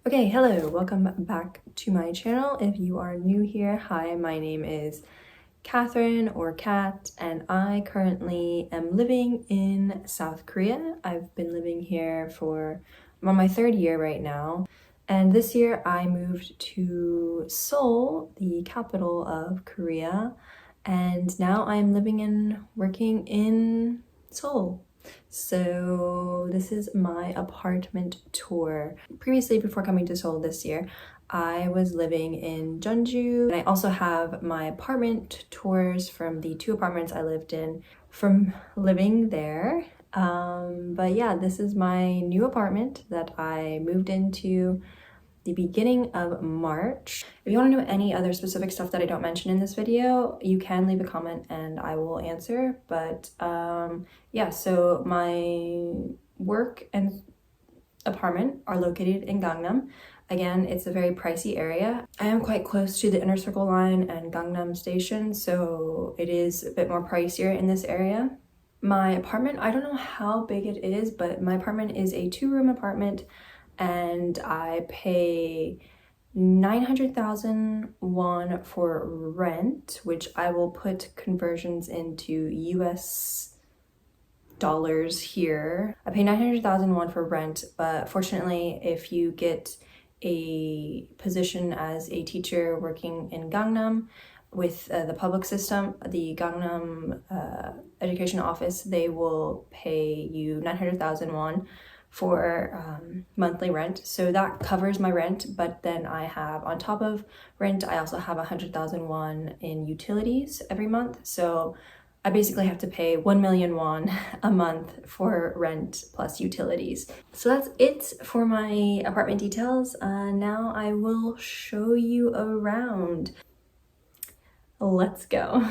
Okay, hello, welcome back to my channel. If you are new here, hi, my name is Catherine or Kat, and I currently am living in South Korea. I've been living here I'm on my 3rd year right now. And this year I moved to Seoul, the capital of Korea, and now I'm living and working in Seoul. So this is my apartment tour. Previously, before coming to Seoul this year, I was living in Jeonju, and I also have my apartment tours from the 2 apartments I lived in from living there. But yeah, this is my new apartment that I moved into the beginning of March. If you want to know any other specific stuff that I don't mention in this video, you can leave a comment and I will answer. But yeah, so my work and apartment are located in Gangnam. Again, it's a very pricey area. I am quite close to the Inner Circle line and Gangnam station, so it is a bit more pricier in this area. My apartment, I don't know how big it is, but my apartment is a 2-room apartment, and I pay 900,000 won for rent, which I will put conversions into US dollars here. I pay 900,000 won for rent, but fortunately, if you get a position as a teacher working in Gangnam with the public system, the Gangnam education office, they will pay you 900,000 won for monthly rent. So that covers my rent, but then I have, on top of rent, I also have 100,000 won in utilities every month. So I basically have to pay 1 million won a month for rent plus utilities. So that's it for my apartment details. Now I will show you around. Let's go.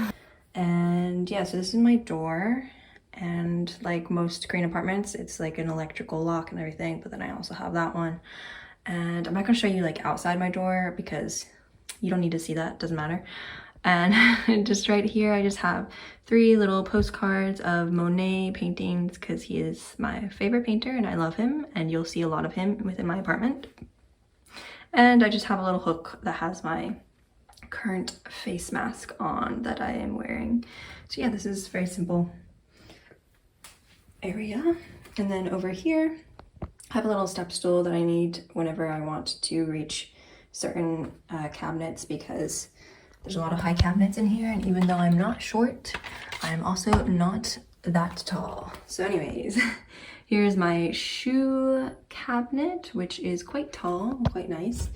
And yeah, so this is my door. And like most Korean apartments, it's like an electrical lock and everything, but then I also have that one. And I'm not gonna show you like outside my door because you don't need to see that, doesn't matter. And just right here, I just have 3 little postcards of Monet paintings because he is my favorite painter and I love him, and you'll see a lot of him within my apartment. And I just have a little hook that has my current face mask on that I am wearing. So yeah, this is very simple area. And then over here, I have a little step stool that I need whenever I want to reach certain cabinets, because there's a lot of high cabinets in here, and even though I'm not short, I'm also not that tall. So anyways, here's my shoe cabinet, which is quite tall, quite nice.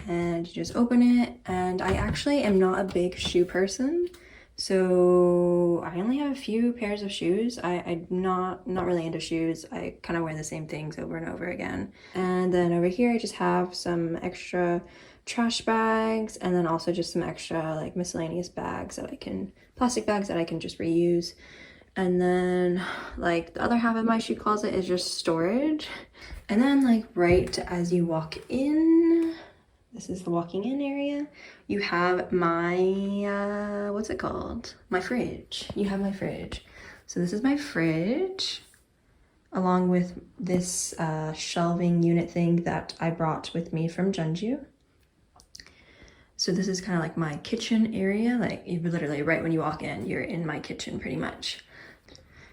And you just open it, and I actually am not a big shoe person, so I only have a few pairs of shoes. I'm not really into shoes. I kind of wear the same things over and over again. And then over here I just have some extra trash bags, and then also just some extra like miscellaneous bags that plastic bags that I can just reuse. And then like the other half of my shoe closet is just storage. And then like right as you walk in, this is the walking in area, you have my, what's it called? My fridge. You have my fridge. So this is my fridge. along with this shelving unit thing that I brought with me from Jeonju. So this is kind of like my kitchen area. Like you literally right when you walk in, you're in my kitchen pretty much.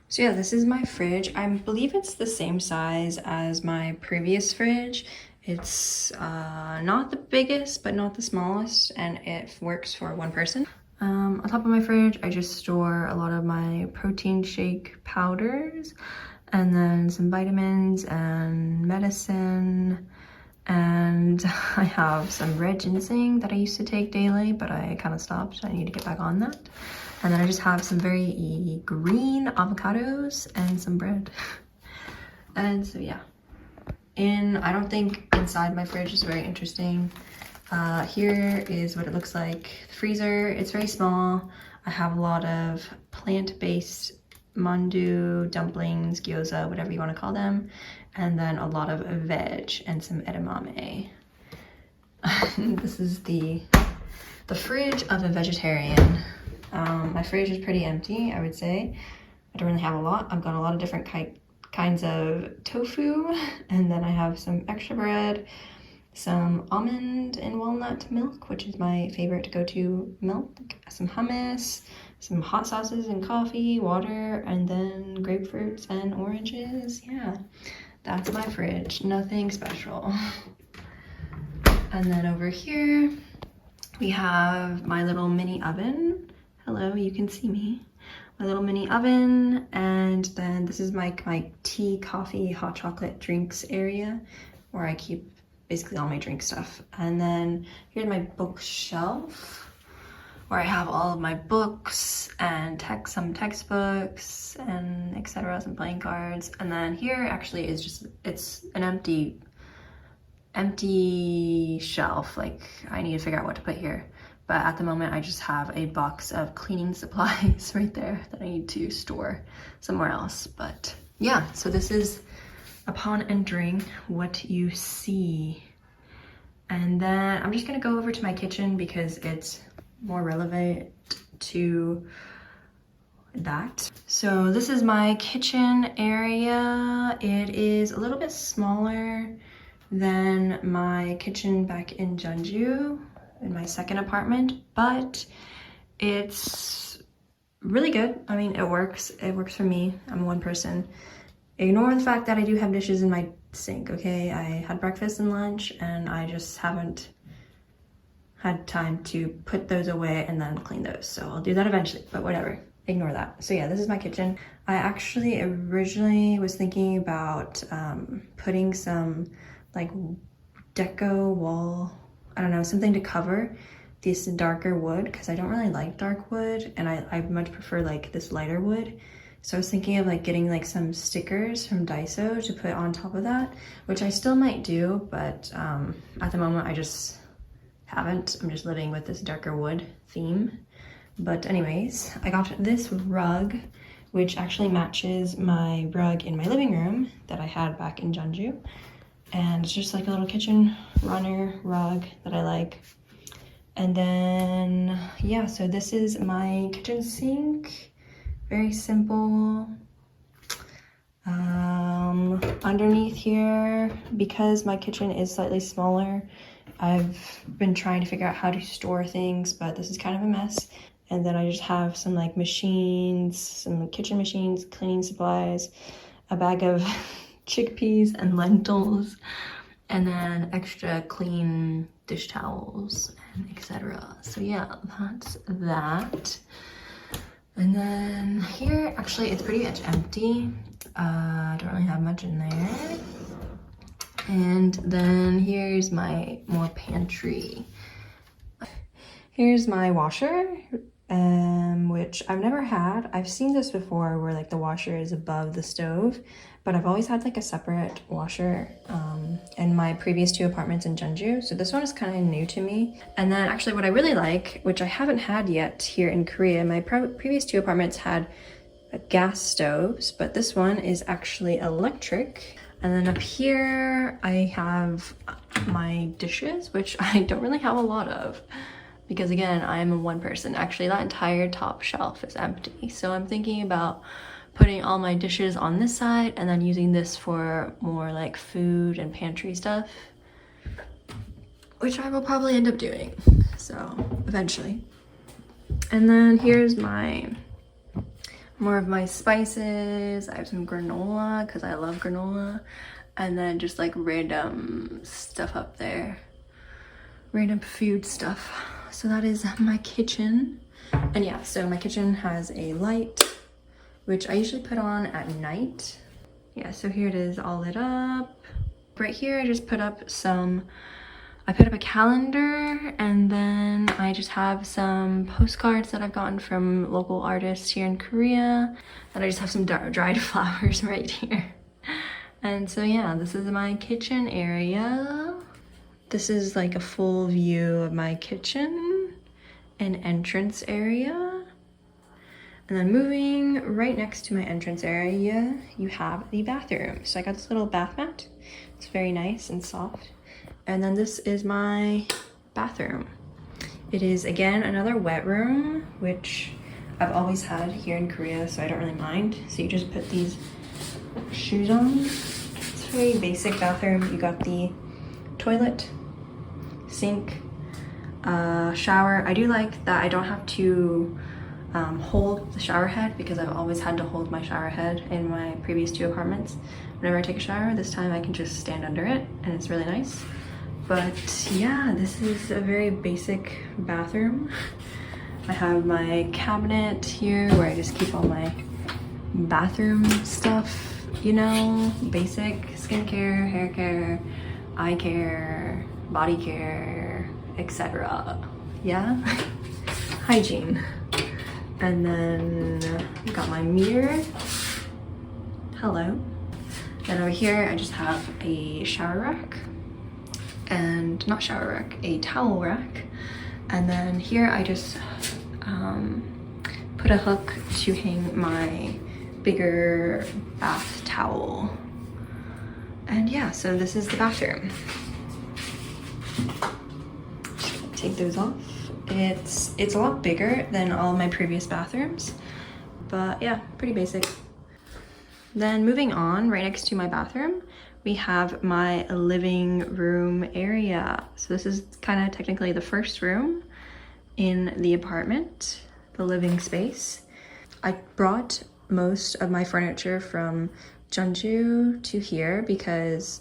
So yeah, this is my fridge. I believe it's the same size as my previous fridge. It's not the biggest, but not the smallest, and it works for one person. On top of my fridge, I just store a lot of my protein shake powders, and then some vitamins and medicine. And I have some red ginseng that I used to take daily, but I kind of stopped. I need to get back on that. And then I just have some very green avocados and some bread. And so yeah. I don't think inside my fridge is very interesting. Here is what it looks like. The freezer, it's very small. I have a lot of plant-based mandu, dumplings, gyoza, whatever you want to call them. And then a lot of veg and some edamame. This is the fridge of a vegetarian. My fridge is pretty empty, I would say. I don't really have a lot. I've got a lot of different kinds of tofu, and then I have some extra bread, some almond and walnut milk, which is my favorite go-to milk, some hummus, some hot sauces and coffee, water, and then grapefruits and oranges. Yeah, that's my fridge. Nothing special. And then over here, we have my little mini oven. Hello, you can see me. My little mini oven, and then this is my tea, coffee, hot chocolate drinks area where I keep basically all my drink stuff. And then here's my bookshelf where I have all of my books and some textbooks and etc., some playing cards. And then here actually is just, it's an empty shelf. Like I need to figure out what to put here. But at the moment, I just have a box of cleaning supplies right there that I need to store somewhere else. But yeah, so this is upon entering what you see. And then I'm just gonna go over to my kitchen because it's more relevant to that. So this is my kitchen area. It is a little bit smaller than my kitchen back in Jeonju, in my second apartment, but it's really good. I mean, it works for me. I'm one person. Ignore the fact that I do have dishes in my sink, okay? I had breakfast and lunch and I just haven't had time to put those away and then clean those. So I'll do that eventually, but whatever, ignore that. So yeah, this is my kitchen. I actually originally was thinking about putting some like deco wall, I don't know, something to cover this darker wood because I don't really like dark wood and I much prefer like this lighter wood. So I was thinking of like getting like some stickers from Daiso to put on top of that, which I still might do, but at the moment I just haven't. I'm just living with this darker wood theme. But anyways, I got this rug, which actually matches my rug in my living room that I had back in Jeonju. And it's just like a little kitchen runner rug that I like. And then, yeah, so this is my kitchen sink. Very simple. Underneath here, because my kitchen is slightly smaller, I've been trying to figure out how to store things, but this is kind of a mess. And then I just have some like machines, some kitchen machines, cleaning supplies, a bag of chickpeas and lentils, and then extra clean dish towels and etc. So yeah, that's that. And then here, actually it's pretty much empty. I don't really have much in there. And then here's my more pantry. Here's my washer, which I've never had. I've seen this before where like the washer is above the stove, but I've always had like a separate washer in my previous two apartments in Jeonju. So this one is kind of new to me. And then actually what I really like, which I haven't had yet here in Korea, my previous two apartments had gas stoves, but this one is actually electric. And then up here I have my dishes, which I don't really have a lot of, because again, I am a one person. Actually, that entire top shelf is empty. So I'm thinking about putting all my dishes on this side and then using this for more like food and pantry stuff, which I will probably end up doing, so eventually. And then here's more of my spices. I have some granola because I love granola, and then just like random stuff up there, random food stuff. So that is my kitchen. And yeah, so my kitchen has a light, which I usually put on at night. Yeah, so here it is all lit up. Right here, I just put up I put up a calendar, and then I just have some postcards that I've gotten from local artists here in Korea. And I just have some dried flowers right here. And so yeah, this is my kitchen area. This is like a full view of my kitchen and entrance area. And then moving right next to my entrance area, you have the bathroom. So I got this little bath mat. It's very nice and soft. And then this is my bathroom. It is, again, another wet room, which I've always had here in Korea, so I don't really mind. So you just put these shoes on. It's a very basic bathroom. You got the toilet, sink, shower. I do like that I don't have to hold the shower head, because I've always had to hold my shower head in my previous 2 apartments. Whenever I take a shower, this time I can just stand under it, and it's really nice. But yeah, this is a very basic bathroom. I have my cabinet here where I just keep all my bathroom stuff, you know, basic skincare, hair care, eye care, body care, etc. Yeah, hygiene. And then I got my mirror. Hello. Then over here, I just have a shower rack. And not shower rack, a towel rack. And then here I just put a hook to hang my bigger bath towel. And yeah, so this is the bathroom. Take those off. It's a lot bigger than all my previous bathrooms, but yeah, pretty basic. Then moving on, right next to my bathroom, we have my living room area. So this is kind of technically the first room in the apartment, the living space. I brought most of my furniture from Jeonju to here because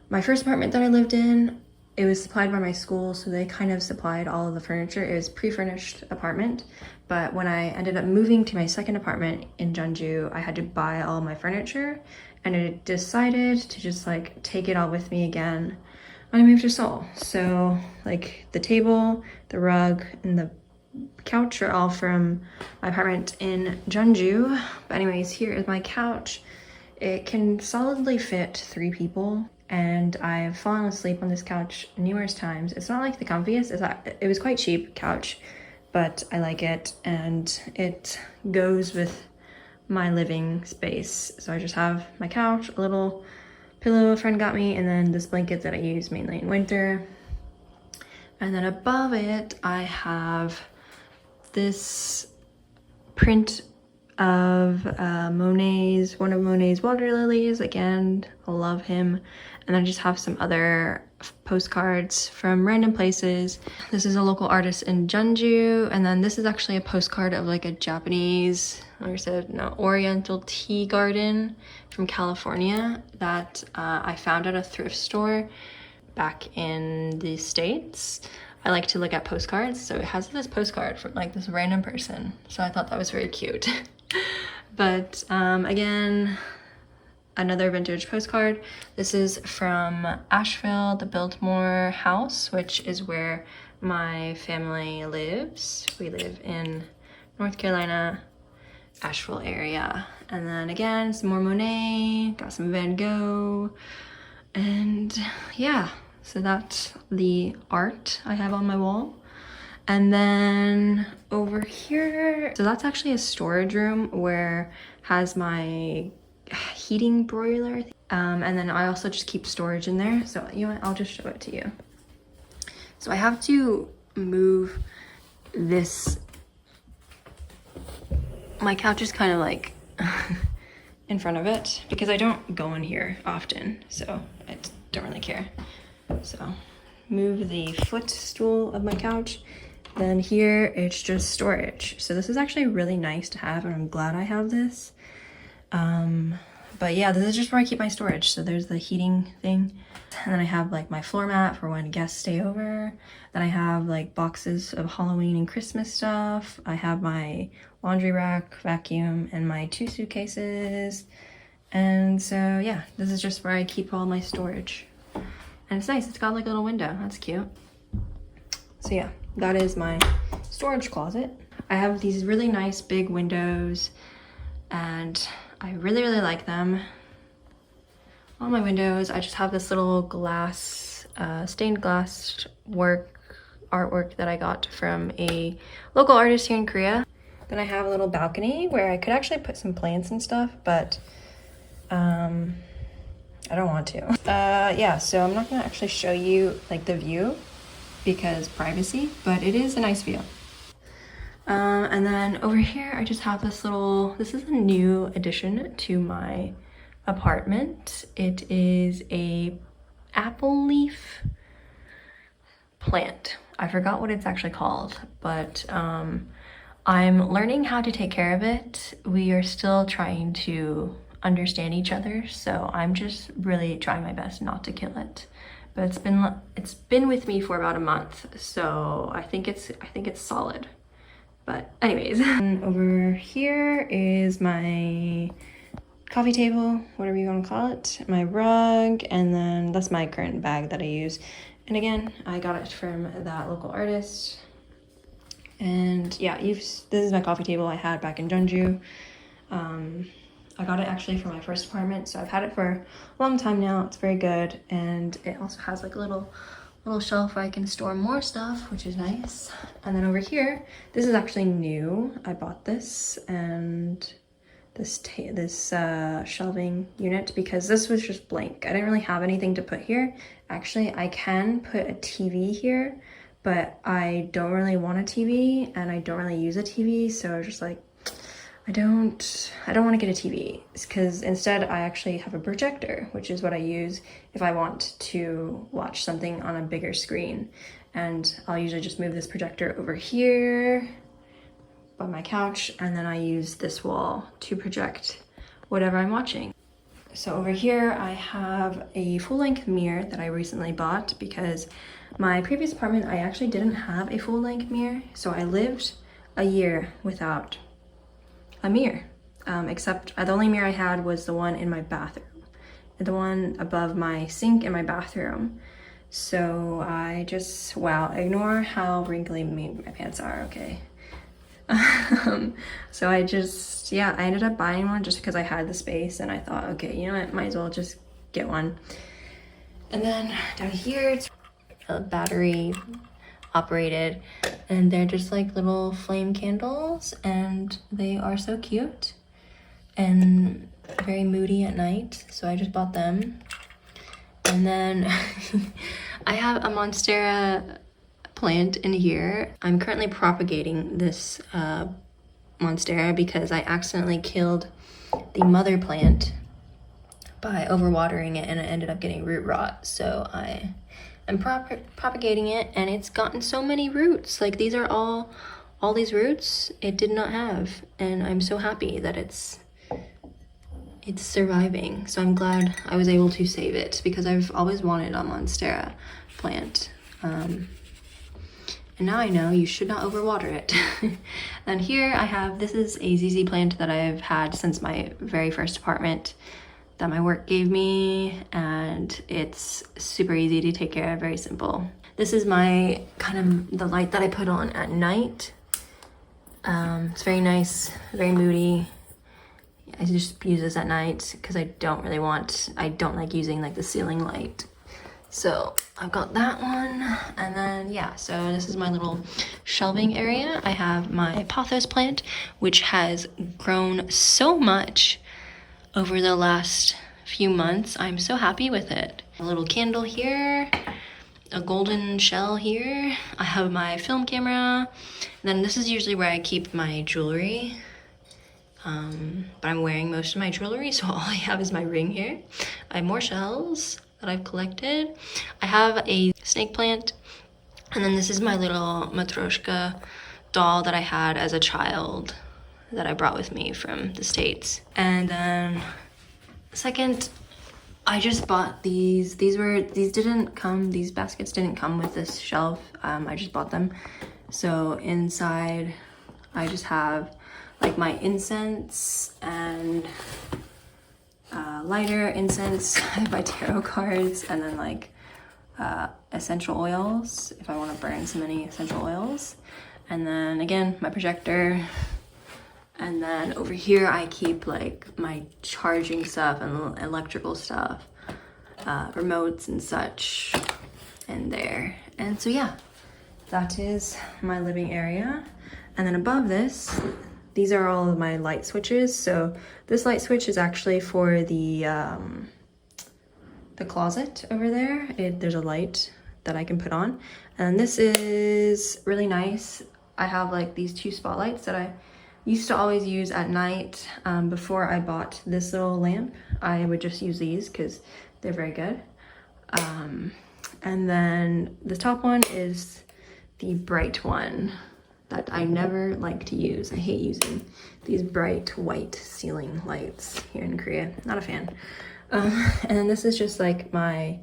my first apartment that I lived in, it was supplied by my school, so they kind of supplied all of the furniture. It was pre-furnished apartment, but when I ended up moving to my second apartment in Jeonju, I had to buy all my furniture, and I decided to just like take it all with me again when I moved to Seoul. So like the table, the rug, and the couch are all from my apartment in Jeonju. But anyways, here is my couch. It can solidly fit 3 people. And I've fallen asleep on this couch numerous times. It's not like the comfiest, it was quite cheap couch, but I like it, and it goes with my living space. So I just have my couch, a little pillow a friend got me, and then this blanket that I use mainly in winter. And then above it, I have this print of one of Monet's water lilies. Again, I love him. And I just have some other postcards from random places. This is a local artist in Jeonju, and then this is actually a postcard of like a Japanese, like I said, no, oriental tea garden from California that I found at a thrift store back in the States. I like to look at postcards, so it has this postcard from like this random person, so I thought that was very cute. But again, another vintage postcard. This is from Asheville, the Biltmore house, which is where my family lives. We live in North Carolina, Asheville area. And then again, some more Monet, got some Van Gogh, and yeah, so that's the art I have on my wall. And then over here, so that's actually a storage room where has my heating broiler. And then I also just keep storage in there. So you know what, I'll just show it to you. So I have to move this. My couch is kind of like in front of it because I don't go in here often, so I don't really care. So move the footstool of my couch. Then here it's just storage. So this is actually really nice to have, and I'm glad I have this. But yeah, this is just where I keep my storage. So there's the heating thing. And then I have like my floor mat for when guests stay over. Then I have like boxes of Halloween and Christmas stuff. I have my laundry rack, vacuum, and my 2 suitcases. And so yeah, this is just where I keep all my storage. And it's nice, it's got like a little window, that's cute. So yeah, that is my storage closet. I have these really nice big windows and I really, really like them. On my windows, I just have this little glass, stained glass artwork that I got from a local artist here in Korea. Then I have a little balcony where I could actually put some plants and stuff, but I don't want to. Yeah, so I'm not gonna actually show you like the view because privacy, but it is a nice view. And then over here, I just have this is a new addition to my apartment. It is a apple leaf plant. I forgot what it's actually called, but I'm learning how to take care of it. We are still trying to understand each other, so I'm just really trying my best not to kill it. But it's been with me for about a month, so I think it's solid. But anyways, and over here is my coffee table, whatever you want to call it, my rug, and then that's my current bag that I use. And again, I got it from that local artist. And yeah, this is my coffee table I had back in Jeonju. I got it actually for my first apartment, so I've had it for a long time now. It's very good, and it also has like a little shelf where I can store more stuff, which is nice. And then over here, this is actually new. I bought this and this shelving unit because this was just blank. I didn't really have anything to put here. Actually, I can put a TV here, but I don't really want a TV and I don't really use a TV, so I was just like, I don't want to get a TV because instead I actually have a projector, which is what I use if I want to watch something on a bigger screen. And I'll usually just move this projector over here by my couch, and then I use this wall to project whatever I'm watching. So over here I have a full-length mirror that I recently bought because my previous apartment I actually didn't have a full-length mirror, so I lived a year without a mirror, except the only mirror I had was the one in my bathroom, the one above my sink in my bathroom. So I just, wow, ignore how wrinkly my pants are, okay. So I ended up buying one just because I had the space and I thought, okay, you know what, might as well just get one. And then down here, it's a battery operated, and they're just like little flame candles, and they are so cute and very moody at night, so I just bought them. And then I have a monstera plant in here. I'm currently propagating this monstera because I accidentally killed the mother plant by overwatering it and it ended up getting root rot, so I'm propagating it, and it's gotten so many roots. Like these are all these roots it did not have, and I'm so happy that it's surviving. So I'm glad I was able to save it because I've always wanted a monstera plant. And now I know you should not overwater it. And here I have, this is a ZZ plant that I've had since my very first apartment that my work gave me, and it's super easy to take care of, very simple. This is my the light that I put on at night. It's very nice, very moody. I just use this at night because I don't like using like the ceiling light. So I've got that one, and then yeah, so this is my little shelving area. I have my pothos plant, which has grown so much over the last few months. I'm so happy with it. A little candle here, a golden shell here. I have my film camera. And then this is usually where I keep my jewelry. but I'm wearing most of my jewelry, so all I have is my ring here. I have more shells that I've collected. I have a snake plant, and then this is my little Matryoshka doll that I had as a child that I brought with me from the States. And then second, I just bought these. These baskets didn't come with this shelf. I just bought them. So inside I just have like my incense and lighter, incense, my tarot cards, and then like essential oils if I want to burn some any essential oils. And then again, my projector. And then over here I keep like my charging stuff and electrical stuff, remotes and such in there. And so yeah, that is my living area. And then above this, these are all of my light switches. So this light switch is actually for the closet over there. There's a light that I can put on. And this is really nice. I have like these two spotlights that I used to always use at night. Before I bought this little lamp, I would just use these because they're very good. And then the top one is the bright one that I never like to use. I hate using these bright white ceiling lights here in Korea. Not a fan. And then this is just like my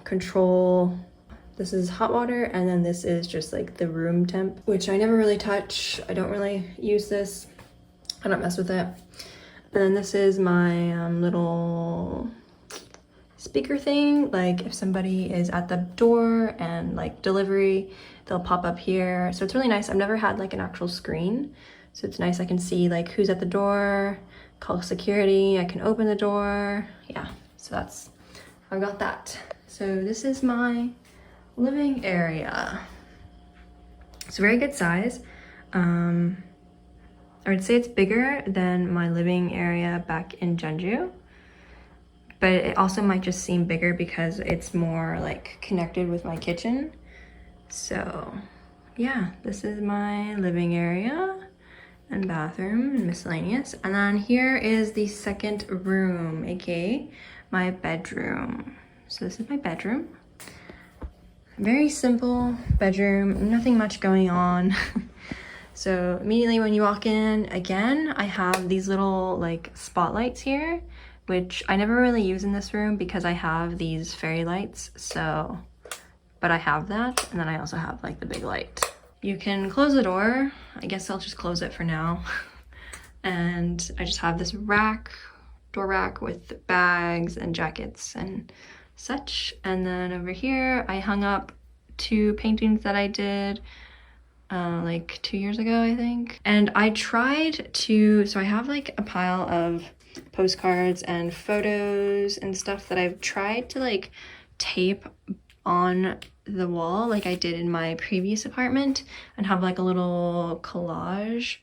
control. This is hot water, and then this is just like the room temp, which I never really touch. I don't really use this. I don't mess with it. And then this is my little speaker thing. Like if somebody is at the door and like delivery, they'll pop up here. So it's really nice. I've never had like an actual screen. So it's nice. I can see like who's at the door, call security. I can open the door. Yeah, so I've got that. So this is my living area. It's a very good size. I would say it's bigger than my living area back in Jeonju, but it also might just seem bigger because it's more like connected with my kitchen. So yeah, this is my living area and bathroom and miscellaneous. And then here is the second room, aka my bedroom. So this is my bedroom. Very simple bedroom, nothing much going on. So immediately when you walk in, again, I have these little like spotlights here, which I never really use in this room because I have these fairy lights. So, but I have that. And then I also have like the big light. You can close the door. I guess I'll just close it for now. And I just have this door rack with bags and jackets and such. And then over here I hung up 2 paintings that I did like 2 years ago, I think. And I tried to, so I have like a pile of postcards and photos and stuff that I've tried to like tape on the wall like I did in my previous apartment and have like a little collage.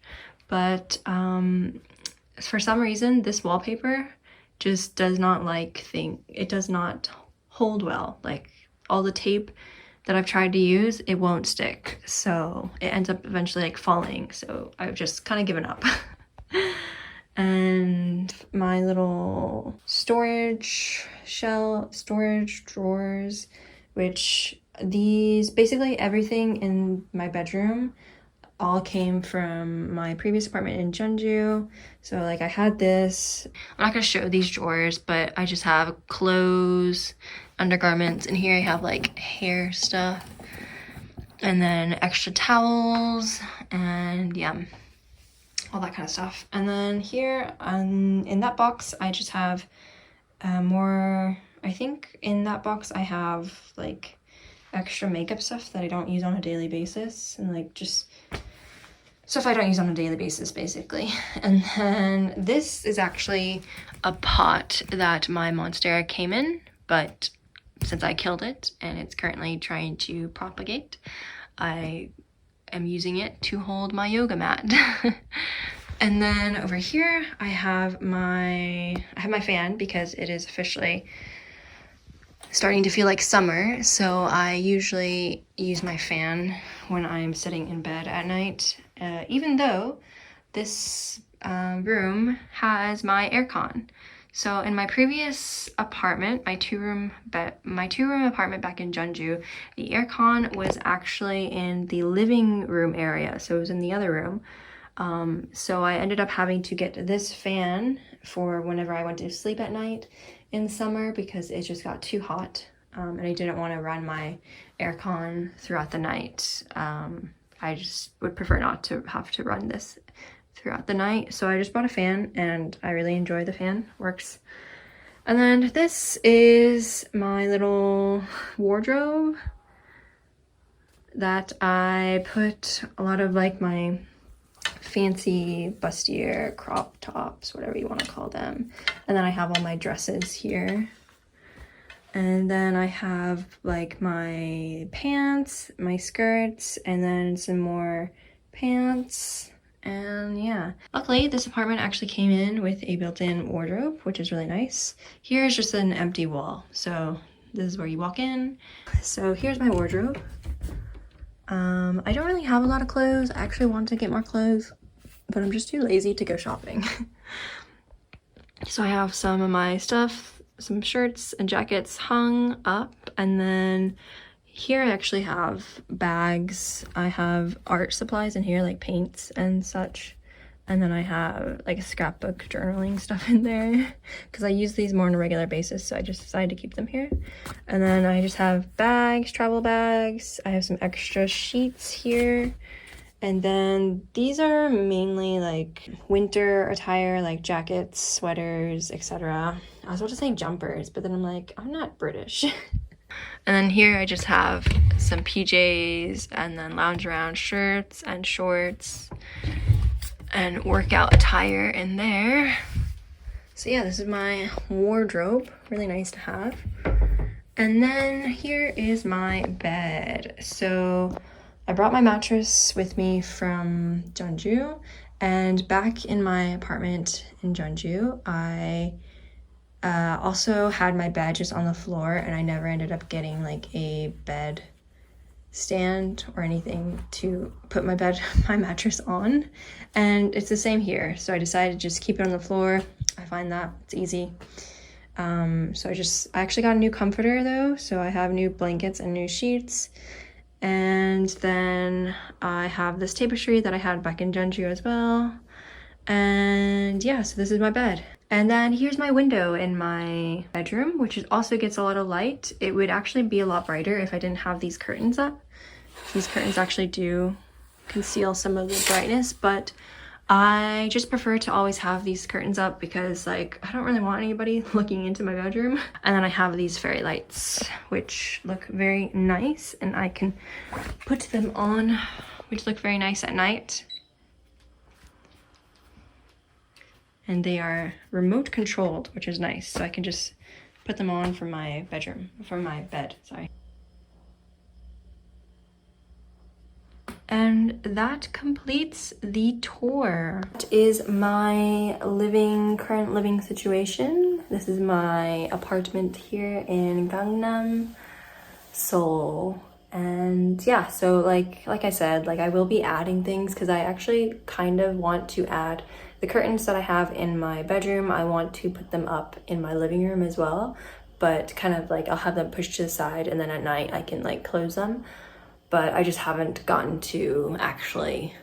But for some reason this wallpaper just does not it does not hold well. Like all the tape that I've tried to use, it won't stick. So it ends up eventually like falling. So I've just kind of given up. And my little storage drawers, which basically everything in my bedroom all came from my previous apartment in Jeonju. So like I had this, I'm not gonna show these drawers, but I just have clothes, undergarments, and here I have like hair stuff, and then extra towels, and yeah, all that kind of stuff. And then here in that box, I just have more, I think in that box I have like extra makeup stuff that I don't use on a daily basis, and like just stuff I don't use on a daily basis, basically. And then this is actually a pot that my monstera came in, but since I killed it and it's currently trying to propagate, I am using it to hold my yoga mat. And then over here I have my fan because it is officially starting to feel like summer. So I usually use my fan when I'm sitting in bed at night. Even though this room has my aircon. So in my previous apartment, my two-room apartment back in Jeonju, the aircon was actually in the living room area, so it was in the other room. So I ended up having to get this fan for whenever I went to sleep at night in summer because it just got too hot, and I didn't want to run my aircon throughout the night. I just would prefer not to have to run this throughout the night. So I just bought a fan and I really enjoy the fan, works. And then this is my little wardrobe that I put a lot of like my fancy bustier crop tops, whatever you want to call them. And then I have all my dresses here. And then I have like my pants, my skirts, and then some more pants. And yeah, luckily this apartment actually came in with a built-in wardrobe, which is really nice. Here's just an empty wall. So this is where you walk in. So here's my wardrobe. I don't really have a lot of clothes. I actually want to get more clothes, but I'm just too lazy to go shopping. So I have some of my stuff, some shirts and jackets hung up, and then here I actually have bags. I have art supplies in here, like paints and such. And then I have like a scrapbook journaling stuff in there because I use these more on a regular basis, so I just decided to keep them here. And then I just have bags, travel bags. I have some extra sheets here. And then these are mainly like winter attire, like jackets, sweaters, etc. I was about to say jumpers, but then I'm like, I'm not British. And then here I just have some PJs and then lounge around shirts and shorts and workout attire in there. So yeah, this is my wardrobe, really nice to have. And then here is my bed. So I brought my mattress with me from Jeonju, and back in my apartment in Jeonju, I also had my bed just on the floor, and I never ended up getting like a bed stand or anything to put my mattress on. And it's the same here, so I decided to just keep it on the floor. I find that it's easy. So I actually got a new comforter though, so I have new blankets and new sheets. And then I have this tapestry that I had back in Jeonju as well. And yeah, so this is my bed. And then here's my window in my bedroom, which also gets a lot of light. It would actually be a lot brighter if I didn't have these curtains up. These curtains actually do conceal some of the brightness, but I just prefer to always have these curtains up because like I don't really want anybody looking into my bedroom. And then I have these fairy lights, which look very nice, and I can put them on, which look very nice at night. And they are remote controlled, which is nice. So I can just put them on for my bed, sorry. And that completes the tour. That is my current living situation. This is my apartment here in Gangnam, Seoul. And yeah, so like I said, like I will be adding things because I actually kind of want to add the curtains that I have in my bedroom. I want to put them up in my living room as well, but kind of like I'll have them pushed to the side, and then at night I can like close them. But I just haven't gotten to actually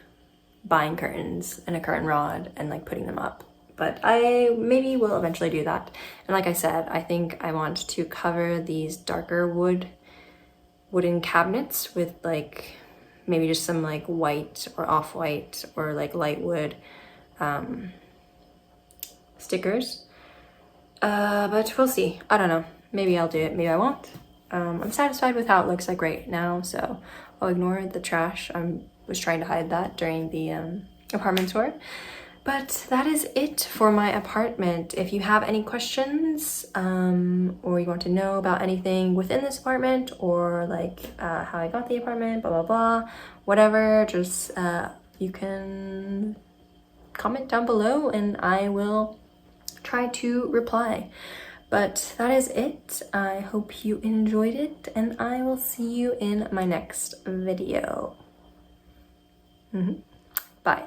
buying curtains and a curtain rod and like putting them up. But I maybe will eventually do that. And like I said, I think I want to cover these darker wooden cabinets with like maybe just some like white or off-white or like light wood stickers. But we'll see. I don't know. Maybe I'll do it, maybe I won't. I'm satisfied with how it looks like right now, so I'll ignore the trash. I was trying to hide that during the apartment tour. But that is it for my apartment. If you have any questions or you want to know about anything within this apartment or like how I got the apartment, blah, blah, blah, whatever, just you can comment down below and I will try to reply. But that is it. I hope you enjoyed it, and I will see you in my next video. Bye.